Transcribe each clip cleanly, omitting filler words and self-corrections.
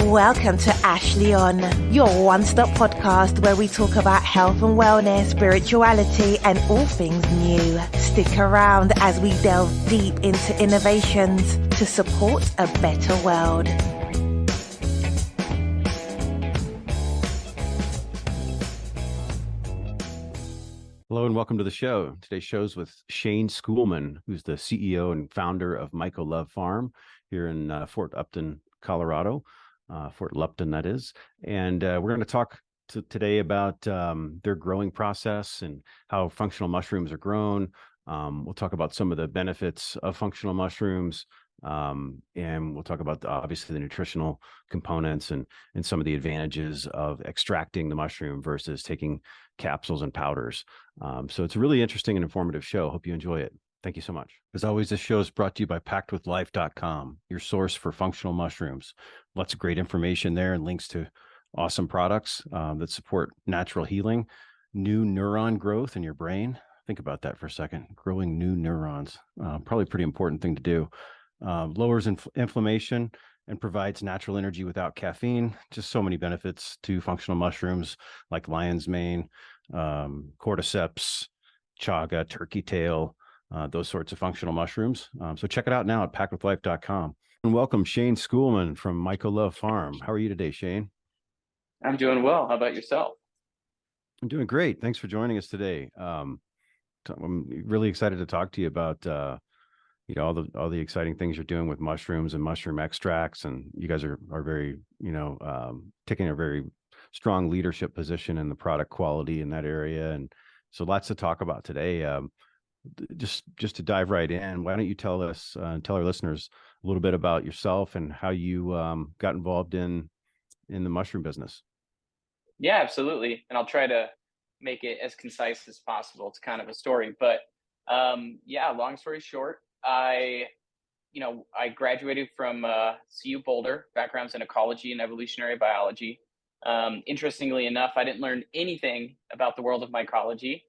Welcome to Ashley On, your one-stop podcast where we talk about health and wellness, spirituality, and all things new. Stick around as we delve deep into innovations to support a better world. Hello and welcome to the show. Today's show's with Shane Schoolman, who's the CEO and founder of Mycolove Farm here in Fort Upton, Colorado. Fort Lupton, that is. And we're going to talk today about their growing process and how functional mushrooms are grown. We'll talk about some of the benefits of functional mushrooms. And we'll talk about obviously the nutritional components and some of the advantages of extracting the mushroom versus taking capsules and powders. So it's a really interesting and informative show. Hope you enjoy it. Thank you so much. As always, this show is brought to you by packedwithlife.com, your source for functional mushrooms. Lots of great information there and links to awesome products that support natural healing, new neuron growth in your brain. Think about that for a second. Growing new neurons, probably a pretty important thing to do. Lowers inflammation and provides natural energy without caffeine. Just so many benefits to functional mushrooms like lion's mane, cordyceps, chaga, turkey tail, those sorts of functional mushrooms. So check it out now at packedwithlife.com. And welcome Shane Schoolman from Mycolove Farm. How are you today, Shane? I'm doing well. How about yourself? I'm doing great. Thanks for joining us today. I'm really excited to talk to you about all the exciting things you're doing with mushrooms and mushroom extracts, and you guys are very taking a very strong leadership position in the product quality in that area, and so lots to talk about today. Just to dive right in, why don't you tell us tell our listeners a little bit about yourself and how you got involved in the mushroom business? Yeah, absolutely. And I'll try to make it as concise as possible. It's kind of a story, but long story short, I graduated from CU Boulder, backgrounds in ecology and evolutionary biology. Interestingly enough, I didn't learn anything about the world of mycology,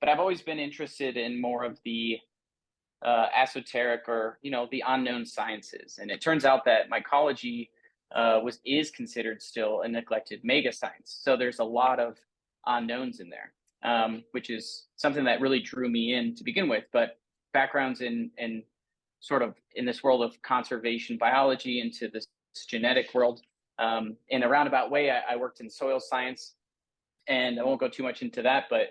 but I've always been interested in more of the esoteric or the unknown sciences. And it turns out that mycology is considered still a neglected mega science. So there's a lot of unknowns in there, which is something that really drew me in to begin with. But backgrounds in sort of in this world of conservation biology into this genetic world. In a roundabout way, I worked in soil science, and I won't go too much into that, but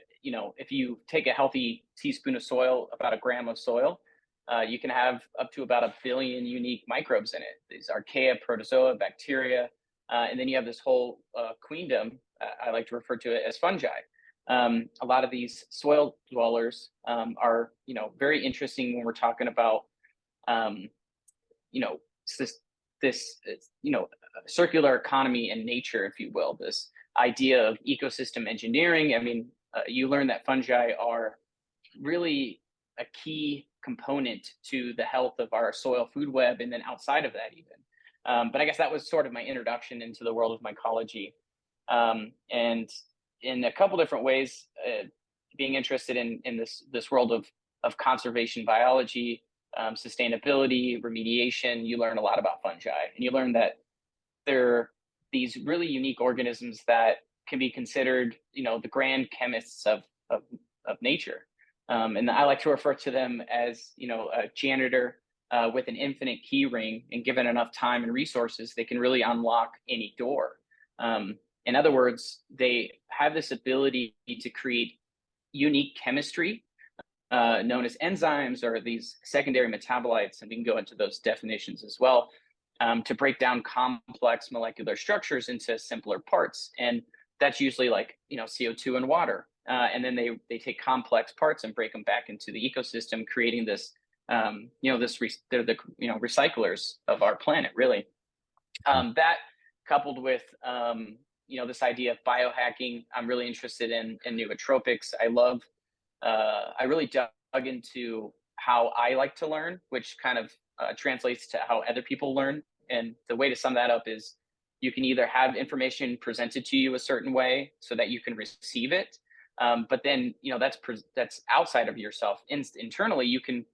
if you take a healthy teaspoon of soil, about a gram of soil, you can have up to about 1 billion unique microbes in it. These archaea, protozoa, bacteria, and then you have this whole queendom. I like to refer to it as fungi. A lot of these soil dwellers are, very interesting when we're talking about, this circular economy in nature, if you will, this idea of ecosystem engineering. I mean, you learn that fungi are really a key component to the health of our soil food web, and then outside of that even. But I guess that was sort of my introduction into the world of mycology. And in a couple different ways, being interested in this world of conservation biology, sustainability, remediation, you learn a lot about fungi, and you learn that they're these really unique organisms that can be considered, the grand chemists of nature. And I like to refer to them as, a janitor with an infinite key ring, and given enough time and resources, they can really unlock any door. In other words, they have this ability to create unique chemistry known as enzymes, or these secondary metabolites, and we can go into those definitions as well, to break down complex molecular structures into simpler parts. And that's usually like, CO2 and water. And then they take complex parts and break them back into the ecosystem, creating this, they're the recyclers of our planet, really. That coupled with, this idea of biohacking, I'm really interested in nootropics. I really dug into how I like to learn, which kind of translates to how other people learn. And the way to sum that up is you can either have information presented to you a certain way so that you can receive it, but then that's outside of yourself. Internally, you can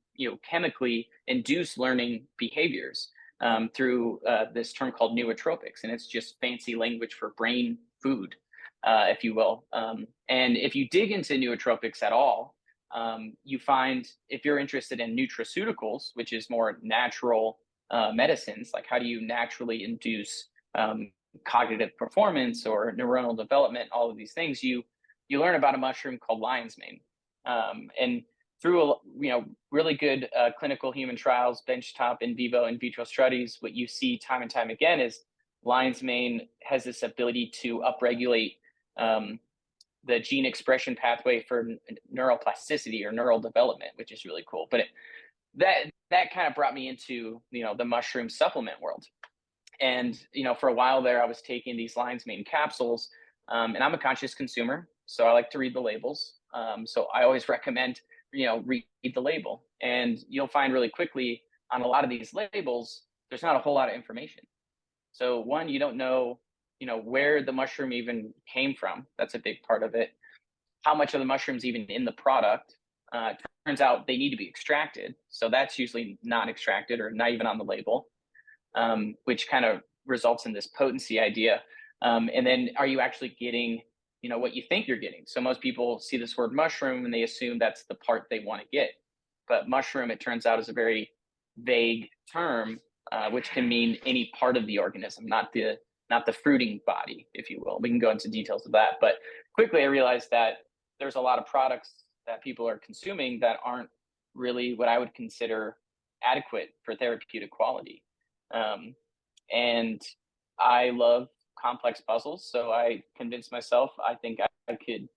chemically induce learning behaviors. through this term called nootropics, and it's just fancy language for brain food, if you will. And if you dig into nootropics at all, you find, if you're interested in nutraceuticals, which is more natural medicines, like how do you naturally induce cognitive performance or neuronal development, all of these things, you learn about a mushroom called lion's mane. And through really good clinical human trials, benchtop, in vivo, in vitro studies, what you see time and time again is lion's mane has this ability to upregulate the gene expression pathway for neuroplasticity or neural development, which is really cool. But that kind of brought me into the mushroom supplement world. And for a while there, I was taking these lion's mane capsules, and I'm a conscious consumer, so I like to read the labels. So I always recommend read the label, and you'll find really quickly on a lot of these labels there's not a whole lot of information. So one, you don't know where the mushroom even came from. That's a big part of it. How much of the mushroom's even in the product. Turns out they need to be extracted, so that's usually not extracted or not even on the label, which kind of results in this potency idea. And then are you actually getting what you think you're getting? So most people see this word mushroom and they assume that's the part they want to get. But mushroom, it turns out, is a very vague term, which can mean any part of the organism, not the fruiting body, if you will. We can go into details of that. But quickly I realized that there's a lot of products that people are consuming that aren't really what I would consider adequate for therapeutic quality. And I love complex puzzles, so I convinced myself I think I could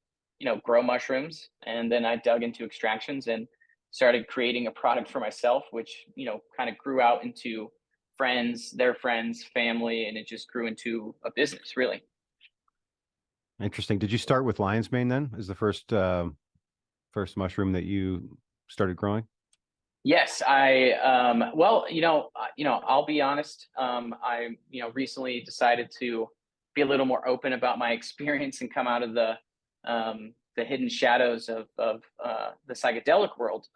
grow mushrooms, and then I dug into extractions and started creating a product for myself, which kind of grew out into friends, their friends, family, and it just grew into a business, really. Interesting. Did you start with lion's mane then as the first mushroom that you started growing? Yes, I'll be honest. I recently decided to be a little more open about my experience and come out of the hidden shadows of the psychedelic world.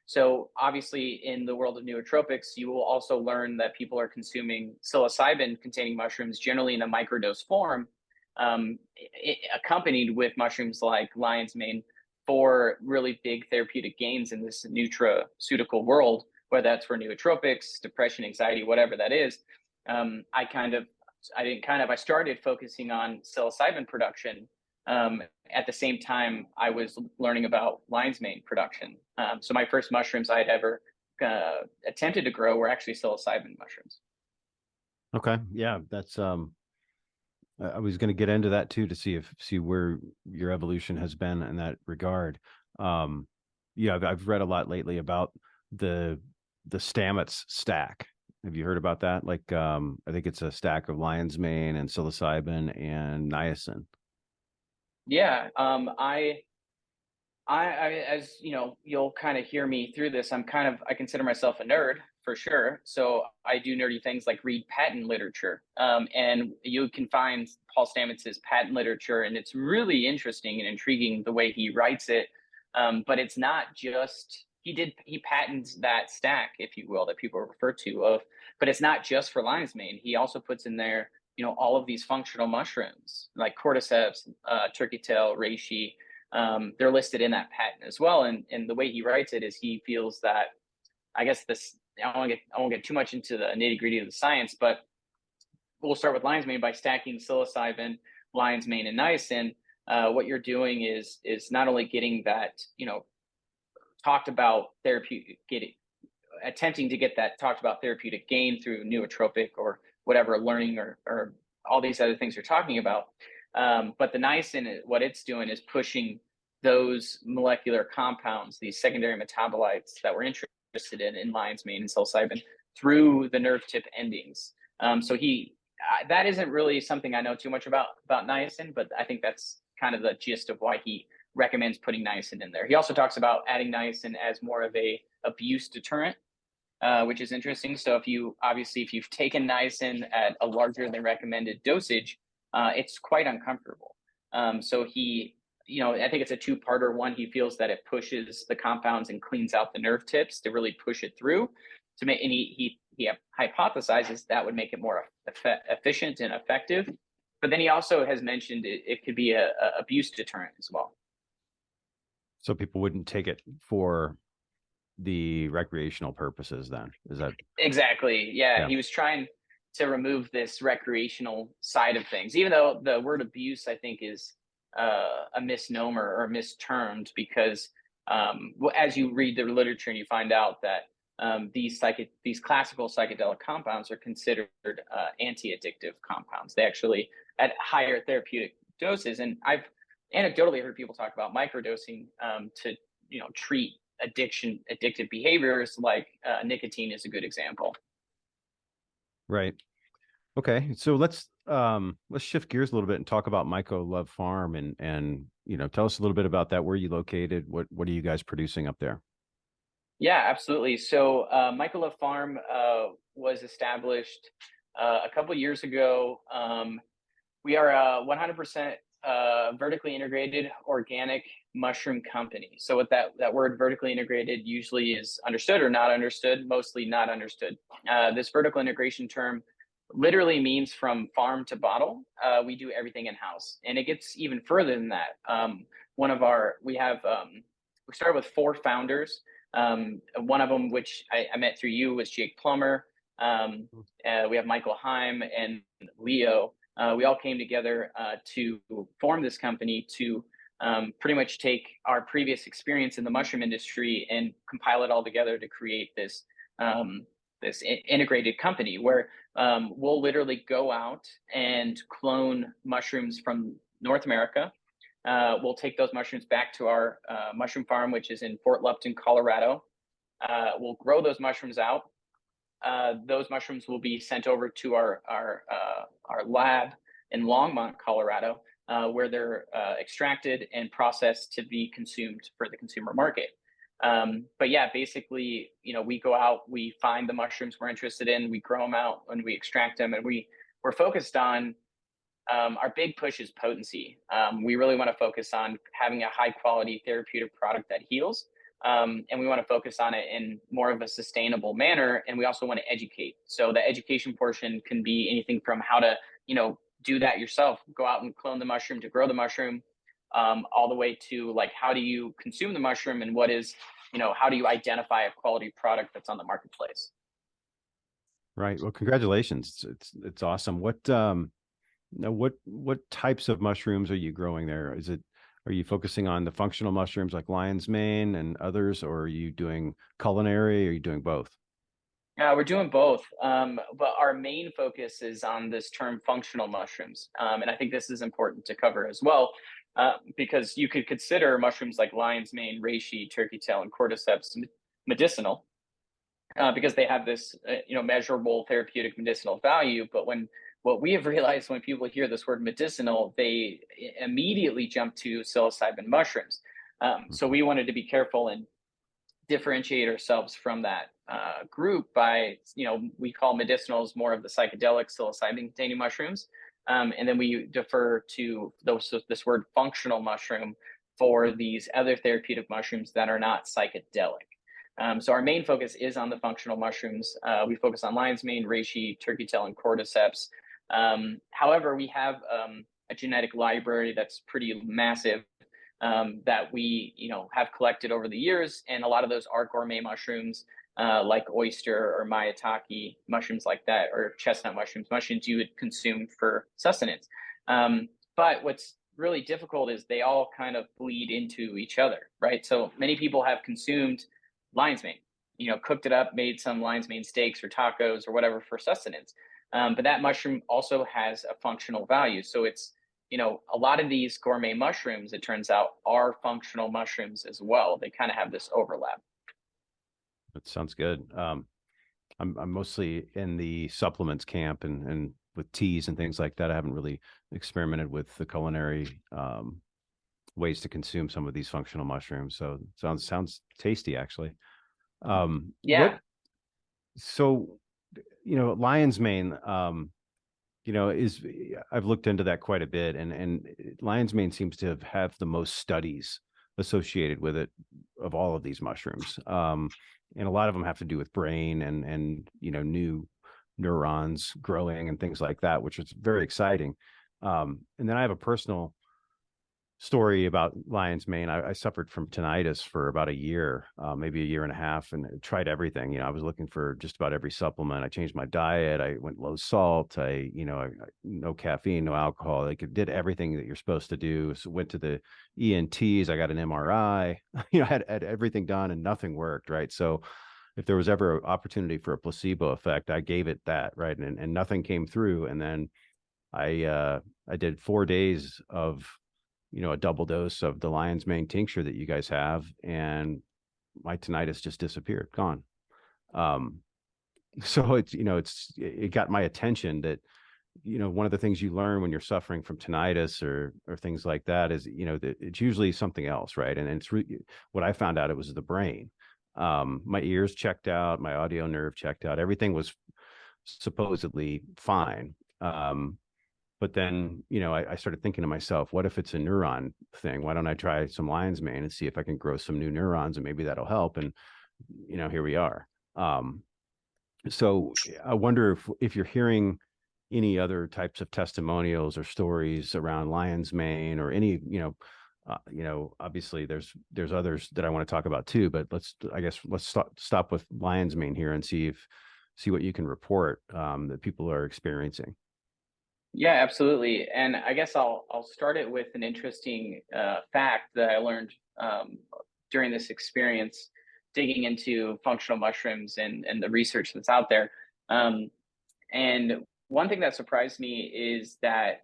So obviously, in the world of nootropics, you will also learn that people are consuming psilocybin-containing mushrooms, generally in a microdose form, accompanied with mushrooms like lion's mane, for really big therapeutic gains in this nutraceutical world, whether that's for nootropics, depression, anxiety, whatever that is. I started focusing on psilocybin production at the same time I was learning about lion's mane production. So my first mushrooms I had ever attempted to grow were actually psilocybin mushrooms. Okay. Yeah, that's I was going to get into that too, to see where your evolution has been in that regard. I've read a lot lately about the Stamets stack. Have you heard about that? Like, I think it's a stack of lion's mane and psilocybin and niacin. Yeah. I as you'll kind of hear me through this, I consider myself a nerd, for sure. So I do nerdy things like read patent literature. And you can find Paul Stamets' patent literature, and it's really interesting and intriguing the way he writes it. But it's not just, he patents that stack, if you will, that people refer to of, but it's not just for lion's mane. He also puts in there, all of these functional mushrooms like Cordyceps, turkey tail, reishi. They're listed in that patent as well. And the way he writes it is he feels that, I guess I won't get too much into the nitty-gritty of the science, but we'll start with lion's mane by stacking psilocybin, lion's mane, and niacin. What you're doing is not only getting that, talked about attempting to get that talked about therapeutic gain through nootropic or whatever learning or all these other things you're talking about. But the niacin, what it's doing is pushing those molecular compounds, these secondary metabolites that we're interested in lion's mane and psilocybin, through the nerve tip endings. So that isn't really something I know too much about niacin, but I think that's kind of the gist of why he recommends putting niacin in there. He also talks about adding niacin as more of a abuse deterrent, which is interesting. So if you've taken niacin at a larger than recommended dosage, it's quite uncomfortable. So I think it's a two-parter. One, he feels that it pushes the compounds and cleans out the nerve tips to really push it through. to make, and he hypothesizes that would make it more efficient and effective. But then he also has mentioned it could be a abuse deterrent as well. So people wouldn't take it for the recreational purposes then, is that? Exactly. Yeah. He was trying to remove this recreational side of things, even though the word abuse, I think, is a misnomer or mistermed, because as you read the literature and you find out that these classical psychedelic compounds are considered anti-addictive compounds. They actually at higher therapeutic doses, and I've anecdotally heard people talk about microdosing to treat addictive behaviors, like nicotine is a good example. Right. Okay. So let's shift gears a little bit and talk about Mycolove Farm, and tell us a little bit about that. Where are you located? What are you guys producing up there? Yeah, absolutely. So Mycolove Farm was established a couple years ago. We are a 100% vertically integrated organic mushroom company. So what that word vertically integrated usually is understood or not understood, mostly not understood. This vertical integration term literally means from farm to bottle. We do everything in-house, and it gets even further than that. We started with 4 founders. One of them, which I met through you, was Jake Plummer. We have Michael Heim and Leo. We all came together to form this company to pretty much take our previous experience in the mushroom industry and compile it all together to create this integrated company where we'll literally go out and clone mushrooms from North America. We'll take those mushrooms back to our mushroom farm, which is in Fort Lupton, Colorado. We'll grow those mushrooms out. Those mushrooms will be sent over to our lab in Longmont, Colorado, where they're extracted and processed to be consumed for the consumer market. But yeah, basically, we go out, we find the mushrooms we're interested in, we grow them out, and we extract them, and we're focused on our big push is potency. We really want to focus on having a high quality therapeutic product that heals. And we want to focus on it in more of a sustainable manner. And we also want to educate. So the education portion can be anything from how to, do that yourself, go out and clone the mushroom to grow the mushroom, all the way to like, how do you consume the mushroom, and what is, how do you identify a quality product that's on the marketplace? Right. Well, congratulations. It's awesome. What types of mushrooms are you growing there? Are you focusing on the functional mushrooms like lion's mane and others, or are you doing culinary, or are you doing both? We're doing both, but our main focus is on this term functional mushrooms. And I think this is important to cover as well, because you could consider mushrooms like lion's mane, reishi, turkey tail, and cordyceps medicinal, because they have this measurable therapeutic medicinal value. But what we have realized, when people hear this word medicinal, they immediately jump to psilocybin mushrooms. So we wanted to be careful and differentiate ourselves from that group by, we call medicinals more of the psychedelic psilocybin-containing mushrooms. And then we defer to this word functional mushroom for these other therapeutic mushrooms that are not psychedelic. So our main focus is on the functional mushrooms. We focus on lion's mane, reishi, turkey tail, and cordyceps. However, we have a genetic library that's pretty massive, that we have collected over the years, and a lot of those are gourmet mushrooms, like oyster or maitake, mushrooms like that, or chestnut mushrooms you would consume for sustenance. But what's really difficult is they all kind of bleed into each other, right? So many people have consumed lion's mane, cooked it up, made some lion's mane steaks or tacos or whatever for sustenance. But that mushroom also has a functional value. So it's, a lot of these gourmet mushrooms, it turns out, are functional mushrooms as well. They kind of have this overlap. That sounds good. I'm mostly in the supplements camp and with teas and things like that. I haven't really experimented with the culinary ways to consume some of these functional mushrooms. So sounds tasty, actually. Yeah. Lion's mane, I've looked into that quite a bit, and lion's mane seems to have the most studies associated with it of all of these mushrooms. And a lot of them have to do with brain and new neurons growing and things like that, which is very exciting. And then I have a personal story about lion's mane. I suffered from tinnitus for about a year, maybe a year and a half, and tried everything. I was looking for just about every supplement. I changed my diet. I went low salt. No caffeine, no alcohol. I did everything that you're supposed to do. So went to the ENTs. I got an MRI. Had everything done and nothing worked. Right. So if there was ever an opportunity for a placebo effect, I gave it that. Right. And nothing came through. And then I did 4 days of a double dose of the lion's mane tincture that you guys have, and my tinnitus just disappeared, gone. So it got my attention that one of the things you learn when you're suffering from tinnitus or things like that is that it's usually something else, right? And it's what I found out, it was the brain. My ears checked out, my audio nerve checked out, everything was supposedly fine. But then, I started thinking to myself, what if it's a neuron thing? Why don't I try some lion's mane and see if I can grow some new neurons, and maybe that'll help? And, here we are. So I wonder if you're hearing any other types of testimonials or stories around lion's mane, or any, obviously there's others that I want to talk about too, but let's stop with lion's mane here and see what you can report that people are experiencing. Yeah, absolutely. And I guess I'll start it with an interesting fact that I learned during this experience, digging into functional mushrooms and the research that's out there. And one thing that surprised me is that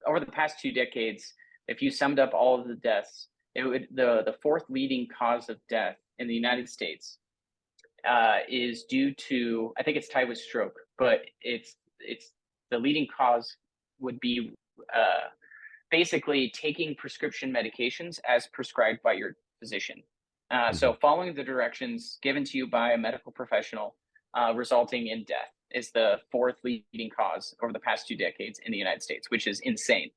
over the past 2 decades, if you summed up all of the deaths, the fourth leading cause of death in the United States is due to, I think it's tied with stroke, but it's the leading cause would be basically taking prescription medications as prescribed by your physician. So following the directions given to you by a medical professional, resulting in death, is the fourth leading cause over the past 2 decades in the United States, which is insane.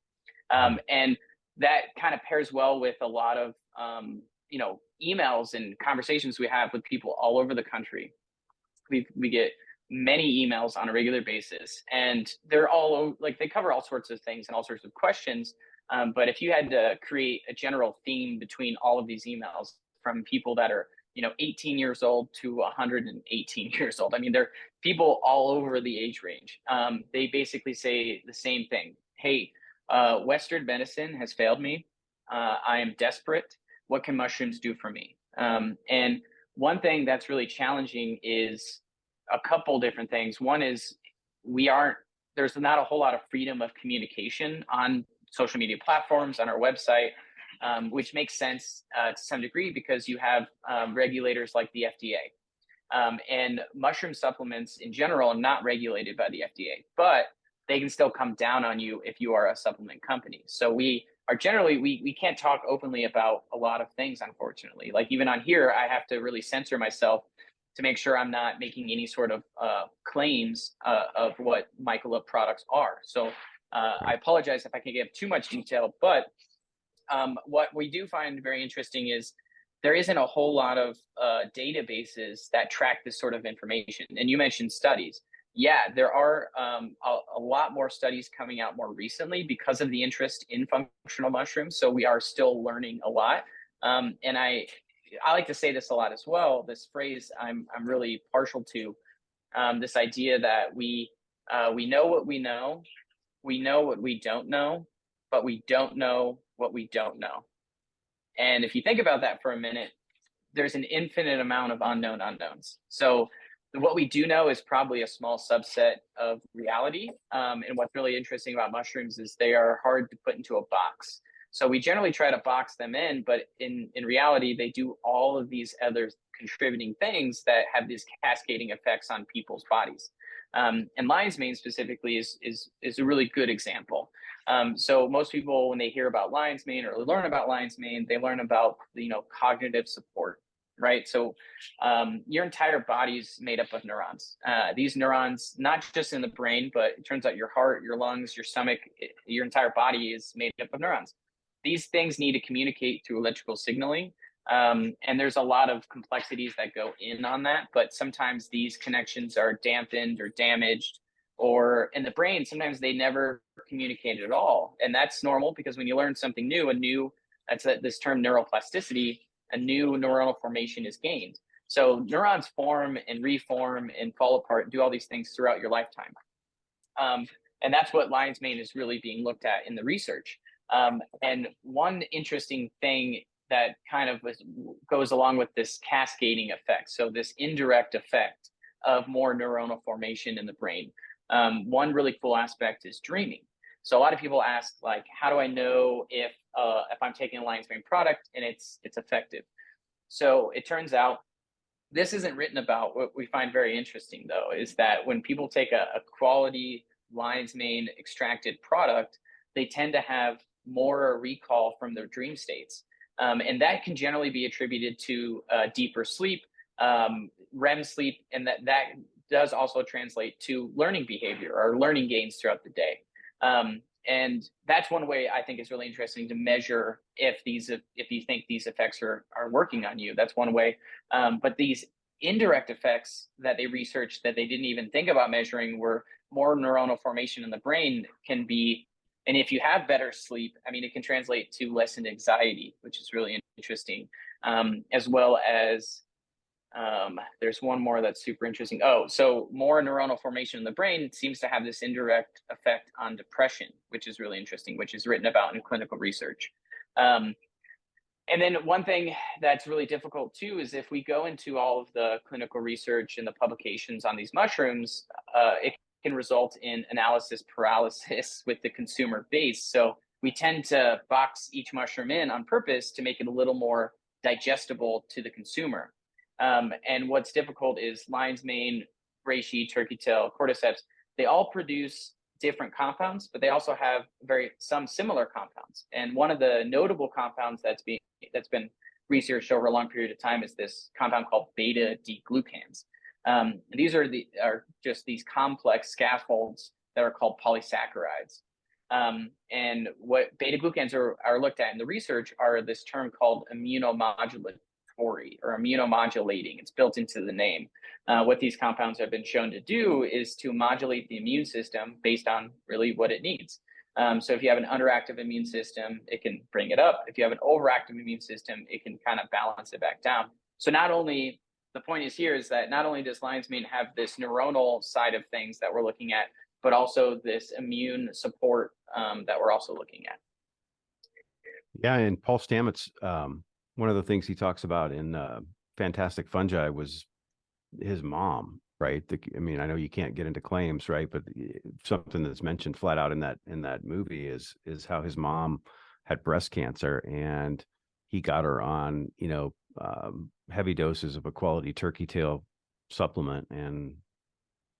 And that kind of pairs well with a lot of emails and conversations we have with people all over the country. We get many emails on a regular basis, and they're all they cover all sorts of things and all sorts of questions. But if you had to create a general theme between all of these emails, from people that are 18 years old to 118 years old, I mean, they're people all over the age range. They basically say the same thing. Hey, Western medicine has failed me. I am desperate. What can mushrooms do for me? And one thing that's really challenging is a couple different things. One is there's not a whole lot of freedom of communication on social media platforms, on our website, which makes sense to some degree, because you have regulators like the FDA. And mushroom supplements in general are not regulated by the FDA, but they can still come down on you if you are a supplement company. So we can't talk openly about a lot of things, unfortunately. Like even on here, I have to really censor myself to make sure I'm not making any sort of claims of what Mycolove products are. So I apologize if I can give too much detail, but what we do find very interesting is there isn't a whole lot of databases that track this sort of information. And you mentioned studies. Yeah, there are a lot more studies coming out more recently because of the interest in functional mushrooms. So we are still learning a lot. And I like to say this a lot as well. This phrase I'm really partial to, this idea that we know what we know what we don't know, but we don't know what we don't know. And if you think about that for a minute, there's an infinite amount of unknown unknowns. So what we do know is probably a small subset of reality. And what's really interesting about mushrooms is they are hard to put into a box. So we generally try to box them in, but in reality, they do all of these other contributing things that have these cascading effects on people's bodies. And lion's mane specifically is a really good example. So most people, when they hear about lion's mane or learn about lion's mane, they learn about cognitive support, right? So your entire body is made up of neurons. These neurons, not just in the brain, but it turns out your heart, your lungs, your stomach, your entire body is made up of neurons. these things need to communicate through electrical signaling. And there's a lot of complexities that go in on that, but sometimes these connections are dampened or damaged, or in the brain, sometimes they never communicate at all. And that's normal, because when you learn something new, that's this term neuroplasticity, a new neuronal formation is gained. So neurons form and reform and fall apart and do all these things throughout your lifetime. And that's what lion's mane is really being looked at in the research. And one interesting thing that kind of goes along with this cascading effect, so this indirect effect of more neuronal formation in the brain. One really cool aspect is dreaming. So a lot of people ask, like, how do I know if I'm taking a lion's mane product and it's effective? So it turns out, this isn't written about. What we find very interesting, though, is that when people take a quality lion's mane extracted product, they tend to have more recall from their dream states. And that can generally be attributed to deeper sleep, REM sleep, and that does also translate to learning behavior or learning gains throughout the day. And that's one way I think is really interesting to measure if you think these effects are working on you. That's one way. But these indirect effects that they researched that they didn't even think about measuring were more neuronal formation in the brain can be. And if you have better sleep, I mean, it can translate to lessened anxiety, which is really interesting, as well as there's one more that's super interesting. Oh, so more neuronal formation in the brain seems to have this indirect effect on depression, which is really interesting, which is written about in clinical research. And then one thing that's really difficult too is if we go into all of the clinical research and the publications on these mushrooms, it can result in analysis paralysis with the consumer base. So we tend to box each mushroom in on purpose to make it a little more digestible to the consumer. And what's difficult is lion's mane, reishi, turkey tail, cordyceps, they all produce different compounds, but they also have some similar compounds. And one of the notable compounds that's been researched over a long period of time is this compound called beta-D-glucans. These are just these complex scaffolds that are called polysaccharides. And what beta-glucans are looked at in the research are this term called immunomodulatory or immunomodulating. It's built into the name. What these compounds have been shown to do is to modulate the immune system based on really what it needs. So if you have an underactive immune system, it can bring it up. If you have an overactive immune system, it can kind of balance it back down. So the point is that not only does lion's mane have this neuronal side of things that we're looking at, but also this immune support that we're also looking at. Yeah, and Paul Stamets, one of the things he talks about in Fantastic Fungi was his mom, right? I mean, I know you can't get into claims, right? But something that's mentioned flat out in that movie is how his mom had breast cancer, and he got her on, heavy doses of a quality turkey tail supplement, and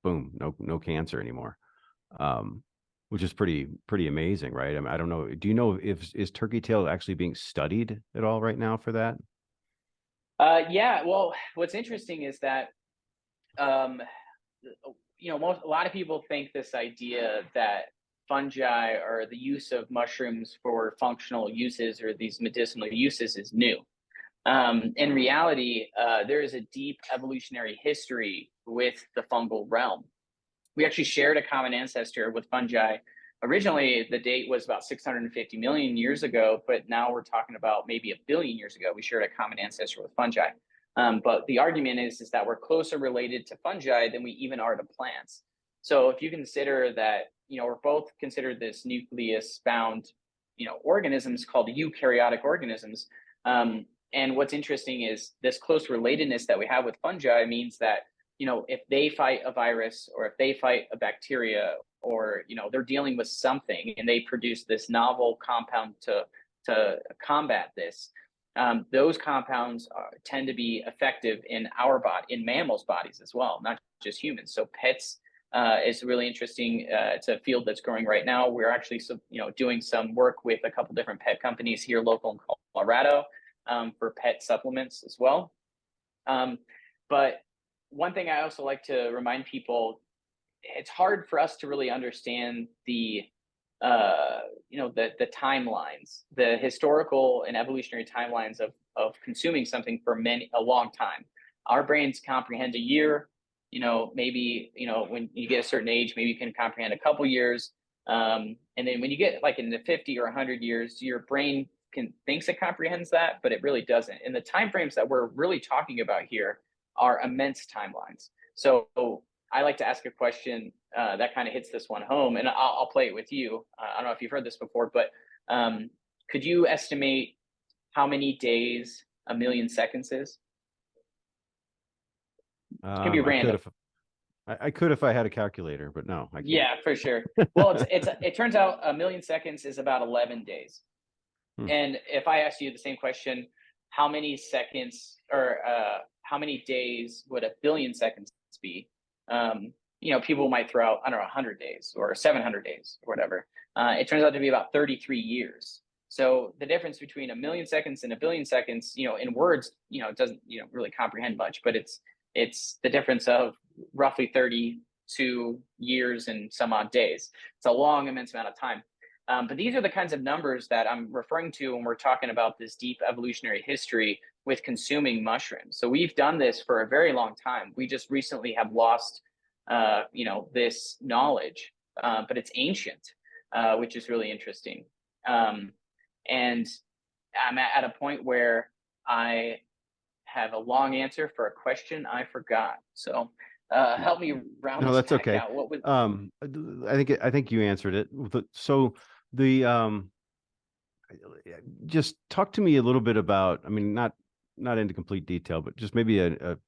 boom, no cancer anymore. Which is pretty amazing, right? I mean, I don't know. Do you know is turkey tail actually being studied at all right now for that? Yeah. Well, what's interesting is that, a lot of people think this idea that fungi or the use of mushrooms for functional uses or these medicinal uses is new. In reality, there is a deep evolutionary history with the fungal realm. We actually shared a common ancestor with fungi. Originally, the date was about 650 million years ago, but now we're talking about maybe 1 billion years ago. We shared a common ancestor with fungi. But the argument is that we're closer related to fungi than we even are to plants. So if you consider that, we're both considered this nucleus-bound, organisms called eukaryotic organisms. And what's interesting is this close relatedness that we have with fungi means that, if they fight a virus or if they fight a bacteria or, they're dealing with something and they produce this novel compound to combat this, those compounds tend to be effective in in mammals' bodies as well, not just humans. So pets is really interesting. It's a field that's growing right now. We're actually, doing some work with a couple different pet companies here local in Colorado for pet supplements as well. But one thing I also like to remind people, it's hard for us to really understand the the timelines, the historical and evolutionary timelines of consuming something for a long time. Our brains comprehend a year. Maybe when you get a certain age, maybe you can comprehend a couple years. And then when you get like into 50 or 100 years, your brain thinks it comprehends that, but it really doesn't. And the timeframes that we're really talking about here are immense timelines. So I like to ask a question that kind of hits this one home, and I'll play it with you. I don't know if you've heard this before, but could you estimate how many days a million seconds is? It can be random. I could if I had a calculator, but no, I can't. Yeah, for sure. Well, it turns out a million seconds is about 11 days. And if I asked you the same question, how many seconds or how many days would a billion seconds be? People might throw out, I don't know, 100 days or 700 days or whatever. It turns out to be about 33 years. So the difference between a million seconds and a billion seconds, in words, it doesn't, really comprehend much, but it's the difference of roughly 32 years and some odd days. It's a long, immense amount of time. But these are the kinds of numbers that I'm referring to when we're talking about this deep evolutionary history with consuming mushrooms. So we've done this for a very long time. We just recently have lost, this knowledge, but it's ancient, which is really interesting. And I'm at a point where I have a long answer for a question I forgot. So help me round No, this that's back okay. out. What was... I think you answered it. So just talk to me a little bit about, I mean, not into complete detail, but just maybe a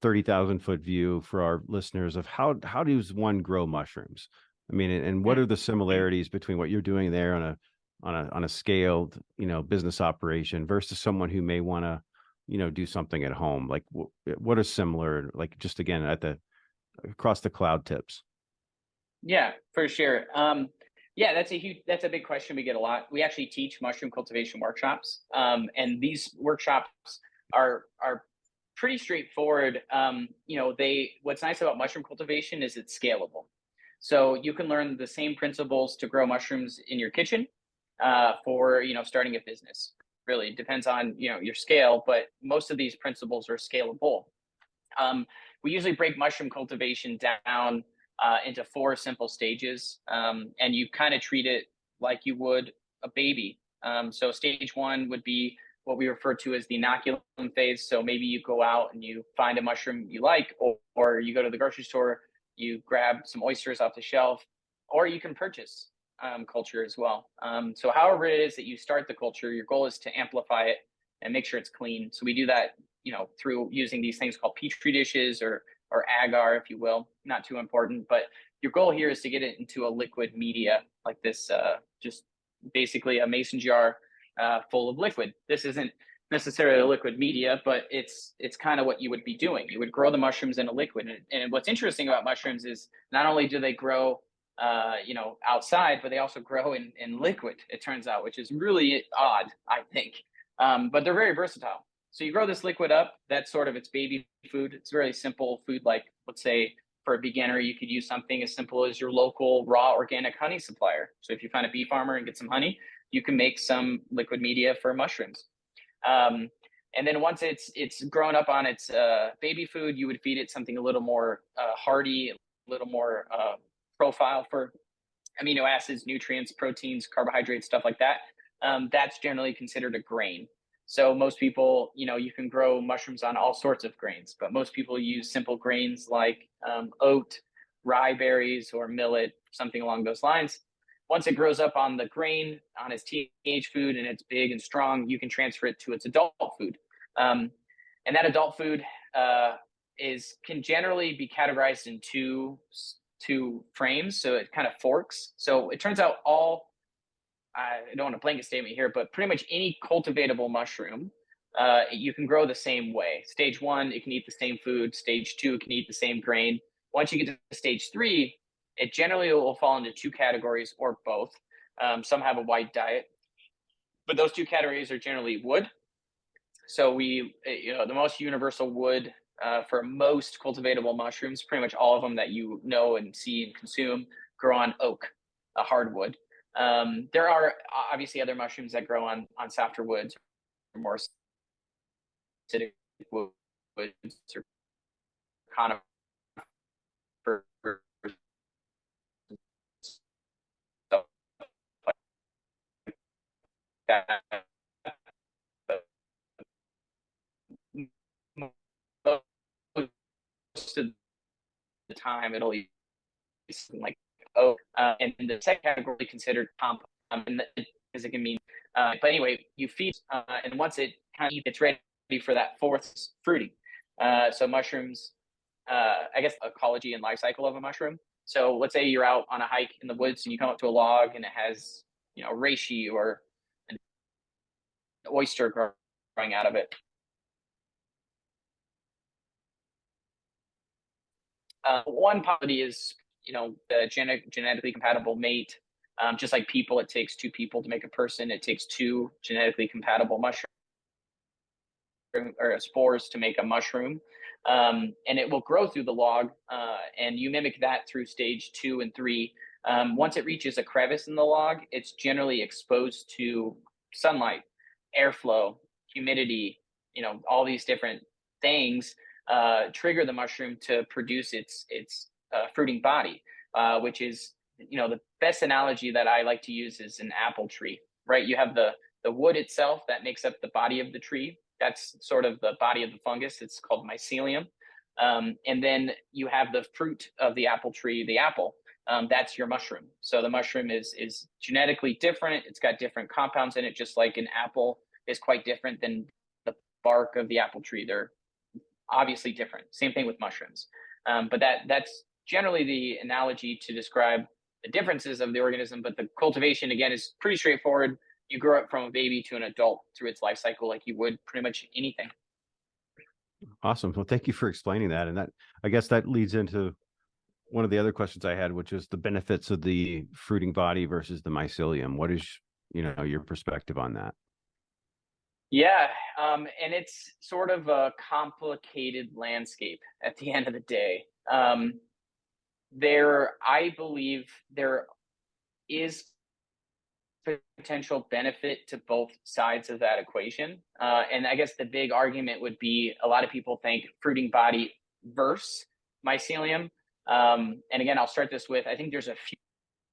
30,000 foot view for our listeners of how does one grow mushrooms? I mean, and what are the similarities between what you're doing there on a scaled, business operation versus someone who may want to, do something at home? Like what are similar, like just again across the cloud tips? Yeah, for sure. Yeah, that's a big question we get a lot. We actually teach mushroom cultivation workshops. And these workshops are pretty straightforward. What's nice about mushroom cultivation is it's scalable. So you can learn the same principles to grow mushrooms in your kitchen for, starting a business. Really depends on, your scale, but most of these principles are scalable. We usually break mushroom cultivation down into 4 simple stages, and you kind of treat it like you would a baby. So stage 1 would be what we refer to as the inoculum phase. So maybe you go out and you find a mushroom you like, or you go to the grocery store, you grab some oysters off the shelf, or you can purchase culture as well. So however it is that you start the culture, your goal is to amplify it and make sure it's clean. So we do that, through using these things called petri dishes or agar, if you will. Not too important, but your goal here is to get it into a liquid media like this, just basically a mason jar full of liquid. This isn't necessarily a liquid media, but it's kind of what you would be doing. You would grow the mushrooms in a liquid. And what's interesting about mushrooms is not only do they grow outside, but they also grow in liquid, it turns out, which is really odd, I think. But they're very versatile. So you grow this liquid up, that's sort of its baby food. It's very simple food. Like, let's say for a beginner, you could use something as simple as your local raw organic honey supplier. So if you find a bee farmer and get some honey, you can make some liquid media for mushrooms. And then once it's grown up on its baby food, you would feed it something a little more hardy, a little more profile for amino acids, nutrients, proteins, carbohydrates, stuff like that. That's generally considered a grain. So most people, you can grow mushrooms on all sorts of grains, but most people use simple grains like oat, rye berries, or millet, something along those lines. Once it grows up on the grain, on its teenage food, and it's big and strong, you can transfer it to its adult food. And that adult food can generally be categorized in two frames, so it kind of forks. So it turns out I don't want a blanket statement here, but pretty much any cultivatable mushroom, you can grow the same way. Stage 1, it can eat the same food. Stage 2, it can eat the same grain. Once you get to stage 3, it generally will fall into 2 categories or both. Some have a wide diet, but those 2 categories are generally wood. So the most universal wood for most cultivatable mushrooms, pretty much all of them that you know and see and consume, grow on oak, a hardwood. There are obviously other mushrooms that grow on softer woods or more acidic woods or conifers stuff like that. Most of the time, it'll be something like and the second category considered compost, because it can mean. But anyway, you feed, and once it kind of it's ready for that fourth fruiting. So mushrooms, I guess ecology and life cycle of a mushroom. So let's say you're out on a hike in the woods and you come up to a log and it has, reishi or an oyster growing out of it. One possibility is, the genetically compatible mate. Just like people, it takes two people to make a person. It takes two genetically compatible mushroom or spores to make a mushroom, and it will grow through the log. And you mimic that through stage 2 and 3. Once it reaches a crevice in the log, it's generally exposed to sunlight, airflow, humidity. All these different things trigger the mushroom to produce its fruiting body, which is, the best analogy that I like to use is an apple tree, right? You have the wood itself that makes up the body of the tree. That's sort of the body of the fungus. It's called mycelium. And then you have the fruit of the apple tree, the apple. That's your mushroom. So the mushroom is genetically different. It's got different compounds in it, just like an apple is quite different than the bark of the apple tree. They're obviously different. Same thing with mushrooms. But that's generally the analogy to describe the differences of the organism. But the cultivation, again, is pretty straightforward. You grow up from a baby to an adult through its life cycle like you would pretty much anything. Awesome. Well, thank you for explaining that. And I guess that leads into one of the other questions I had, which is the benefits of the fruiting body versus the mycelium. What is, your perspective on that? Yeah. And it's sort of a complicated landscape at the end of the day. I believe there is potential benefit to both sides of that equation. And I guess the big argument would be a lot of people think fruiting body versus mycelium. And again, I'll start this with, I think there's a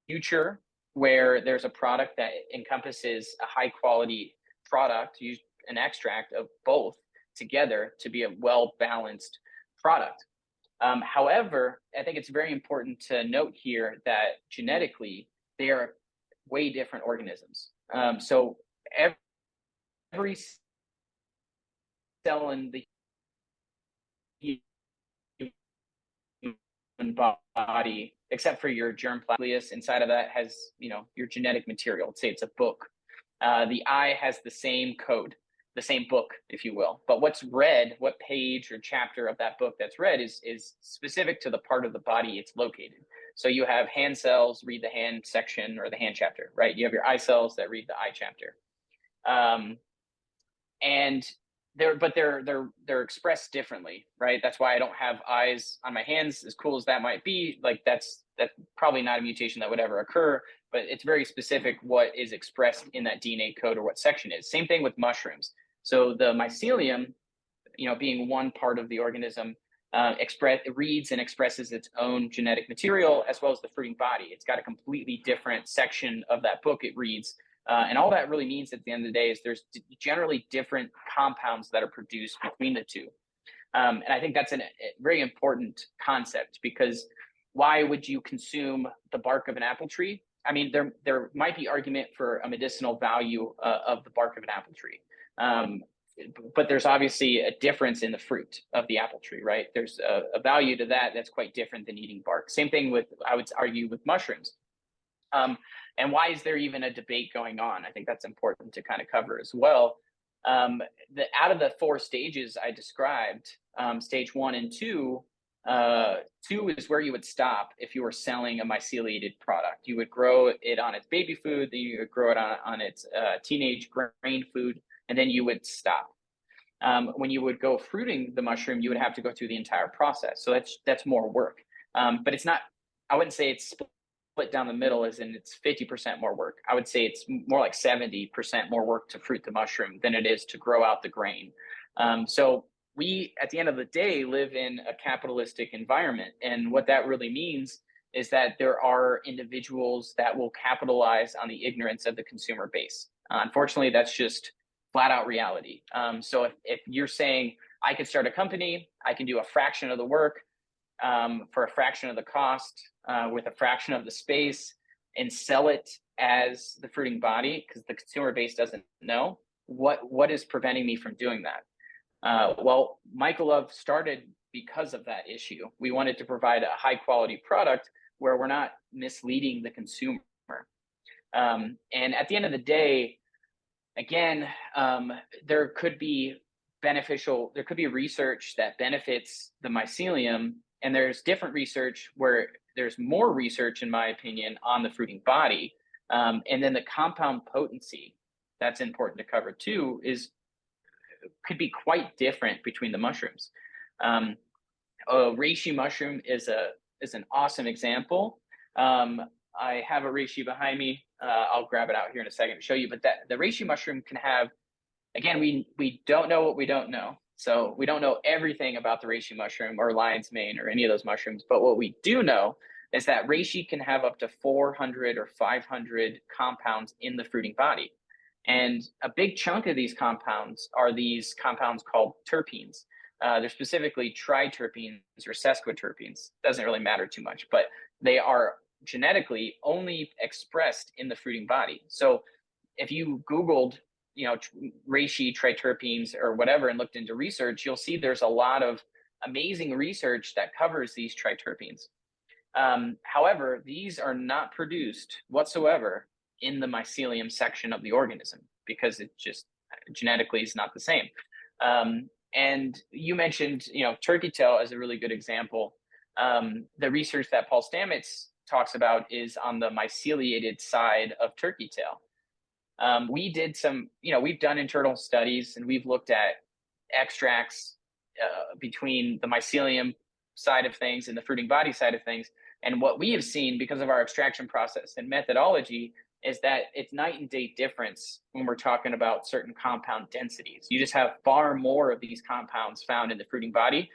future where there's a product that encompasses a high quality product, use an extract of both together to be a well-balanced product. However, I think it's very important to note here that genetically, they are way different organisms. So every cell in the human body, except for your germ nucleus, inside of that has, your genetic material. Let's say it's a book. The eye has the same code, the same book, if you will. But what's read, what page or chapter of that book that's read is specific to the part of the body it's located. So you have hand cells read the hand section or the hand chapter, right? You have your eye cells that read the eye chapter. And they're expressed differently, right? That's why I don't have eyes on my hands, as cool as that might be. Like that's probably not a mutation that would ever occur, but it's very specific what is expressed in that DNA code or what section is. Same thing with mushrooms. So the mycelium, being one part of the organism, it reads and expresses its own genetic material, as well as the fruiting body. It's got a completely different section of that book it reads. And all that really means at the end of the day is there's generally different compounds that are produced between the two. And I think that's a very important concept, because why would you consume the bark of an apple tree? I mean, there might be argument for a medicinal value of the bark of an apple tree. But there's obviously a difference in the fruit of the apple tree, right? There's a value to that that's quite different than eating bark. Same thing with, I would argue, with mushrooms. And why is there even a debate going on? I think that's important to kind of cover as well. Out of the 4 stages I described, stage 1 and 2, 2 is where you would stop if you were selling a myceliated product. You would grow it on its baby food, then you would grow it on its teenage grain food, and then you would stop. When you would go fruiting the mushroom, you would have to go through the entire process. So that's more work. But it's not, I wouldn't say it's split it down the middle as in it's 50% more work. I would say it's more like 70% more work to fruit the mushroom than it is to grow out the grain. So we, at the end of the day, live in a capitalistic environment. And what that really means is that there are individuals that will capitalize on the ignorance of the consumer base. Unfortunately, that's just flat out reality. So if you're saying, I could start a company, I can do a fraction of the work for a fraction of the cost, with a fraction of the space, and sell it as the fruiting body, because the consumer base doesn't know, what is preventing me from doing that? Well, Mycolove started because of that issue. We wanted to provide a high quality product where we're not misleading the consumer. And at the end of the day, again, there could be research that benefits the mycelium, and there's different research where there's more research, in my opinion, on the fruiting body. And then the compound potency, that's important to cover too, could be quite different between the mushrooms. Reishi mushroom is an awesome example. I have a reishi behind me. I'll grab it out here in a second to show you. But the reishi mushroom can have, again, we don't know what we don't know. So we don't know everything about the reishi mushroom or lion's mane or any of those mushrooms. But what we do know is that reishi can have up to 400 or 500 compounds in the fruiting body. And a big chunk of these compounds are these compounds called terpenes. They're specifically triterpenes or sesquiterpenes. Doesn't really matter too much, but they are genetically only expressed in the fruiting body. So if you Googled, reishi triterpenes or whatever and looked into research, you'll see there's a lot of amazing research that covers these triterpenes. However, these are not produced whatsoever in the mycelium section of the organism because it just genetically is not the same. And you mentioned, turkey tail as a really good example. The research that Paul Stamets talks about is on the myceliated side of turkey tail. We did some, we've done internal studies and we've looked at extracts between the mycelium side of things and the fruiting body side of things. And what we have seen because of our extraction process and methodology is that it's night and day difference when we're talking about certain compound densities. You just have far more of these compounds found in the fruiting body,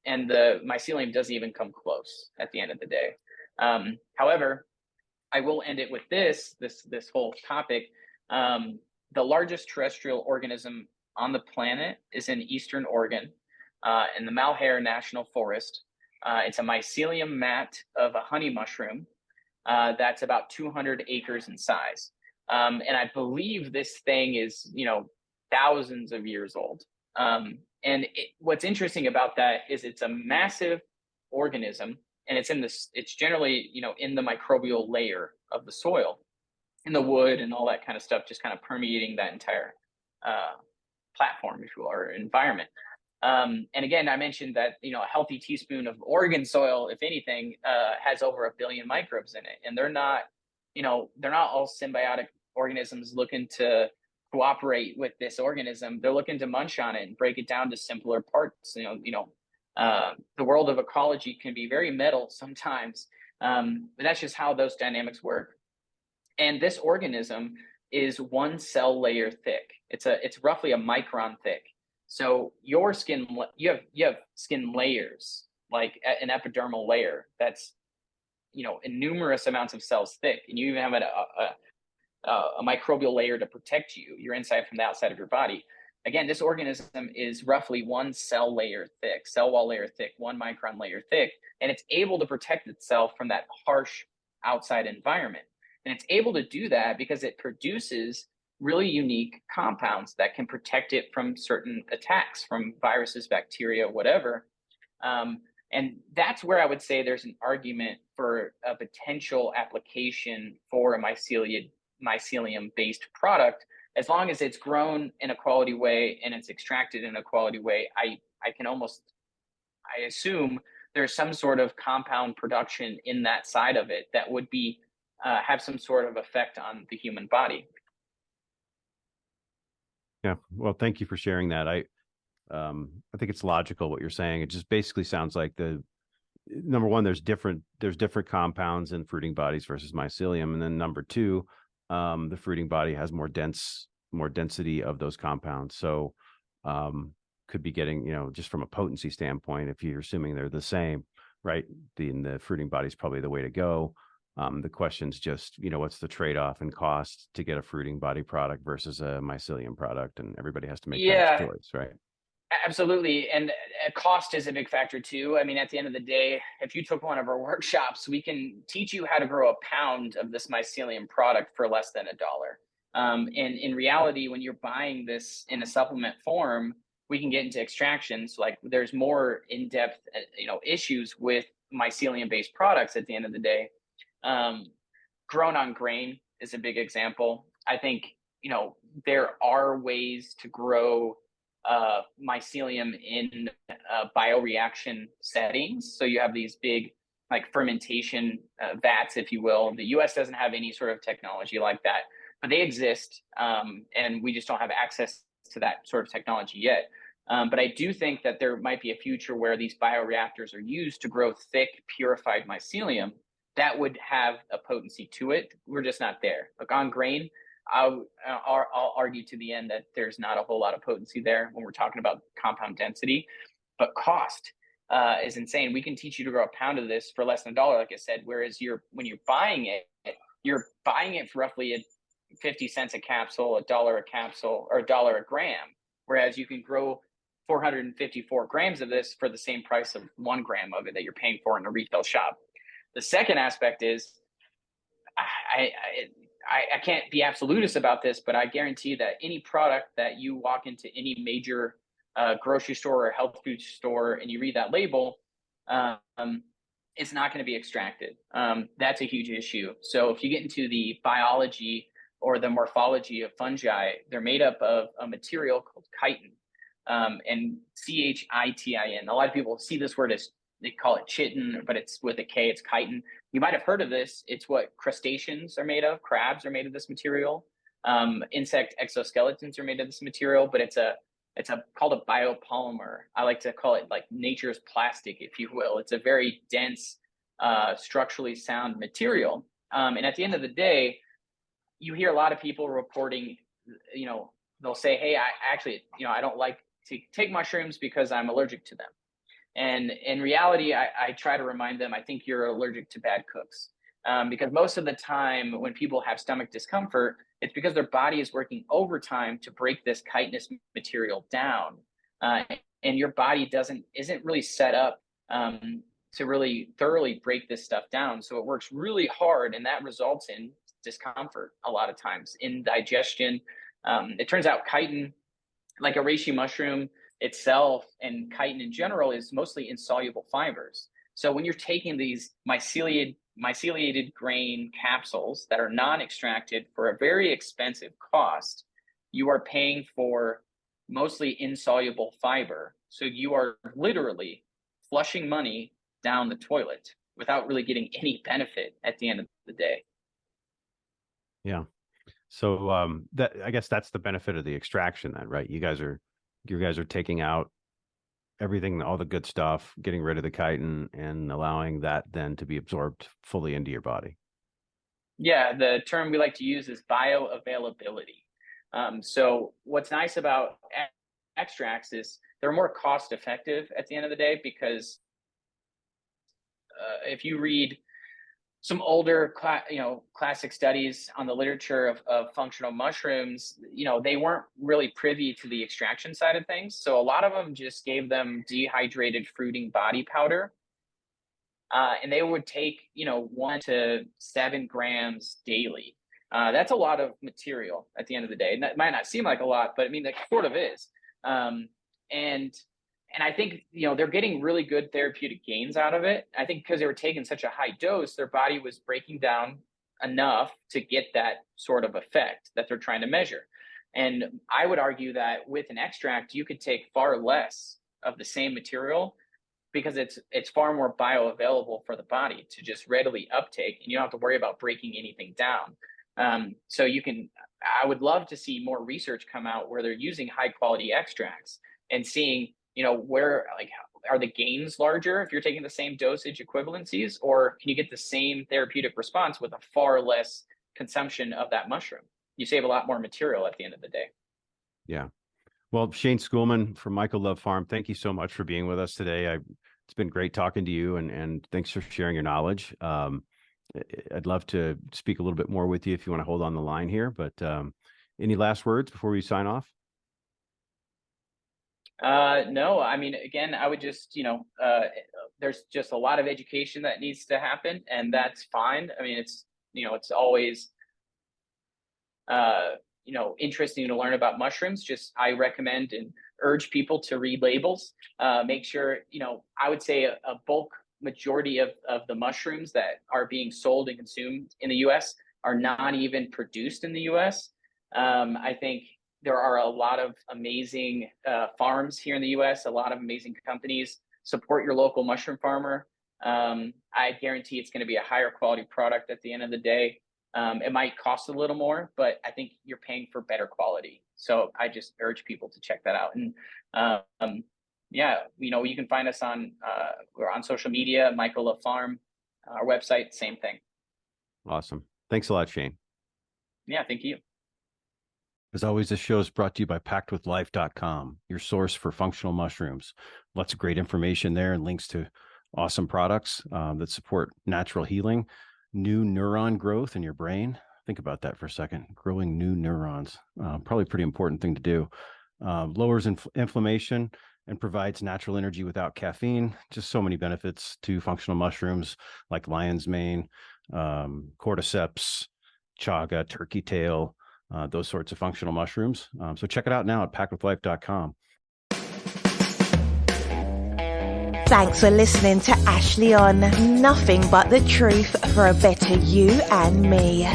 and the mycelium doesn't even come close at the end of the day. However, I will end it with this whole topic. The largest terrestrial organism on the planet is in Eastern Oregon, in the Malheur National Forest. It's a mycelium mat of a honey mushroom that's about 200 acres in size. And I believe this thing is, thousands of years old. And what's interesting about that is it's a massive organism, and it's generally, in the microbial layer of the soil, in the wood and all that kind of stuff, just kind of permeating that entire platform, if you will, or environment. And again, I mentioned that, a healthy teaspoon of Oregon soil, if anything, has over 1 billion microbes in it. And they're not all symbiotic organisms looking to cooperate with this organism. They're looking to munch on it and break it down to simpler parts. The world of ecology can be very metal sometimes, but that's just how those dynamics work. And this organism is one cell layer thick. It's roughly a micron thick. So your skin, you have skin layers, like an epidermal layer that's, in numerous amounts of cells thick, and you even have a microbial layer to protect your inside from the outside of your body. Again, this organism is roughly one cell layer thick, cell wall layer thick, 1 micron layer thick, and it's able to protect itself from that harsh outside environment. And it's able to do that because it produces really unique compounds that can protect it from certain attacks, from viruses, bacteria, whatever. And that's where I would say there's an argument for a potential application for a mycelium-based product, as long as it's grown in a quality way and it's extracted in a quality way. I assume there's some sort of compound production in that side of it that would be have some sort of effect on the human body. Yeah, well, thank you for sharing that. I think it's logical what you're saying. It just basically sounds like the number one, there's different compounds in fruiting bodies versus mycelium, and then number two, the fruiting body has more density of those compounds. So could be getting, just from a potency standpoint, if you're assuming they're the same, right? The fruiting body is probably the way to go. The question's just, what's the trade-off in cost to get a fruiting body product versus a mycelium product, and everybody has to make that choice, right? Absolutely. And cost is a big factor too. I mean, at the end of the day, if you took one of our workshops, we can teach you how to grow a pound of this mycelium product for less than $1. And in reality, when you're buying this in a supplement form, we can get into extractions. Like there's more in-depth, issues with mycelium-based products at the end of the day. Grown on grain is a big example. I think, there are ways to grow mycelium in bioreaction settings. So you have these big like fermentation vats, if you will. The US doesn't have any sort of technology like that, but they exist. And we just don't have access to that sort of technology yet. But I do think that there might be a future where these bioreactors are used to grow thick, purified mycelium that would have a potency to it. We're just not there. Like on grain, I'll argue to the end that there's not a whole lot of potency there when we're talking about compound density, but cost is insane. We can teach you to grow a pound of this for less than $1, like I said, whereas when you're buying it for roughly 50 cents a capsule, $1 a capsule, or $1 a gram, whereas you can grow 454 grams of this for the same price of 1 gram of it that you're paying for in a retail shop. The second aspect is, I can't be absolutist about this, but I guarantee that any product that you walk into any major grocery store or health food store and you read that label, it's not going to be extracted. That's a huge issue. So if you get into the biology or the morphology of fungi, they're made up of a material called chitin, and chitin. A lot of people see this word as, they call it chitin, but it's with a K, it's chitin. You might have heard of this. It's what crustaceans are made of. Crabs are made of this material. Insect exoskeletons are made of this material, but it's called a biopolymer. I like to call it like nature's plastic, if you will. It's a very dense, structurally sound material. And at the end of the day, you hear a lot of people reporting, they'll say, hey, I don't like to take mushrooms because I'm allergic to them. And in reality, I try to remind them, I think you're allergic to bad cooks. Because most of the time when people have stomach discomfort, it's because their body is working overtime to break this chitinous material down. And your body isn't really set up to really thoroughly break this stuff down. So it works really hard, and that results in discomfort a lot of times, indigestion. It turns out chitin, like a reishi mushroom itself and chitin in general, is mostly insoluble fibers. So when you're taking these myceliated grain capsules that are non-extracted for a very expensive cost, you are paying for mostly insoluble fiber. So you are literally flushing money down the toilet without really getting any benefit at the end of the day. Yeah. So that, I guess that's the benefit of the extraction then, right? You guys are taking out everything, all the good stuff, getting rid of the chitin and allowing that then to be absorbed fully into your body. Yeah, the term we like to use is bioavailability. So what's nice about extracts is they're more cost effective at the end of the day, because if you read some older classic studies on the literature of functional mushrooms, they weren't really privy to the extraction side of things. So a lot of them just gave them dehydrated fruiting body powder. And they would take, 1 to 7 grams daily. That's a lot of material at the end of the day. And that might not seem like a lot, but I mean, that sort of is. And I think, they're getting really good therapeutic gains out of it. I think because they were taking such a high dose, their body was breaking down enough to get that sort of effect that they're trying to measure. And I would argue that with an extract, you could take far less of the same material, because it's far more bioavailable for the body to just readily uptake, and you don't have to worry about breaking anything down. So I would love to see more research come out where they're using high quality extracts and seeing, where, like, are the gains larger if you're taking the same dosage equivalencies, or can you get the same therapeutic response with a far less consumption of that mushroom? You save a lot more material at the end of the day. Yeah. Well, Shane Schoolman from Mycolove Farm, thank you so much for being with us today. It's been great talking to you, and thanks for sharing your knowledge. I'd love to speak a little bit more with you if you want to hold on the line here, but any last words before we sign off? No, I mean, again, I would just, there's just a lot of education that needs to happen, and that's fine. I mean, it's always, interesting to learn about mushrooms. Just, I recommend and urge people to read labels, make sure, I would say a bulk majority of the mushrooms that are being sold and consumed in the US are not even produced in the US. I think there are a lot of amazing farms here in the US, a lot of amazing companies. Support your local mushroom farmer. I guarantee it's going to be a higher quality product at the end of the day. It might cost a little more, but I think you're paying for better quality. So I just urge people to check that out. And you can find us we're on social media, Mycolove Farm, our website, same thing. Awesome. Thanks a lot, Shane. Yeah, thank you. As always, this show is brought to you by packedwithlife.com, your source for functional mushrooms. Lots of great information there and links to awesome products that support natural healing, new neuron growth in your brain. Think about that for a second. Growing new neurons, probably a pretty important thing to do. Lowers inflammation and provides natural energy without caffeine. Just so many benefits to functional mushrooms like lion's mane, cordyceps, chaga, turkey tail, those sorts of functional mushrooms. So check it out now at packedwithlife.com. Thanks for listening to Ashley on Nothing But the Truth for a Better You and Me.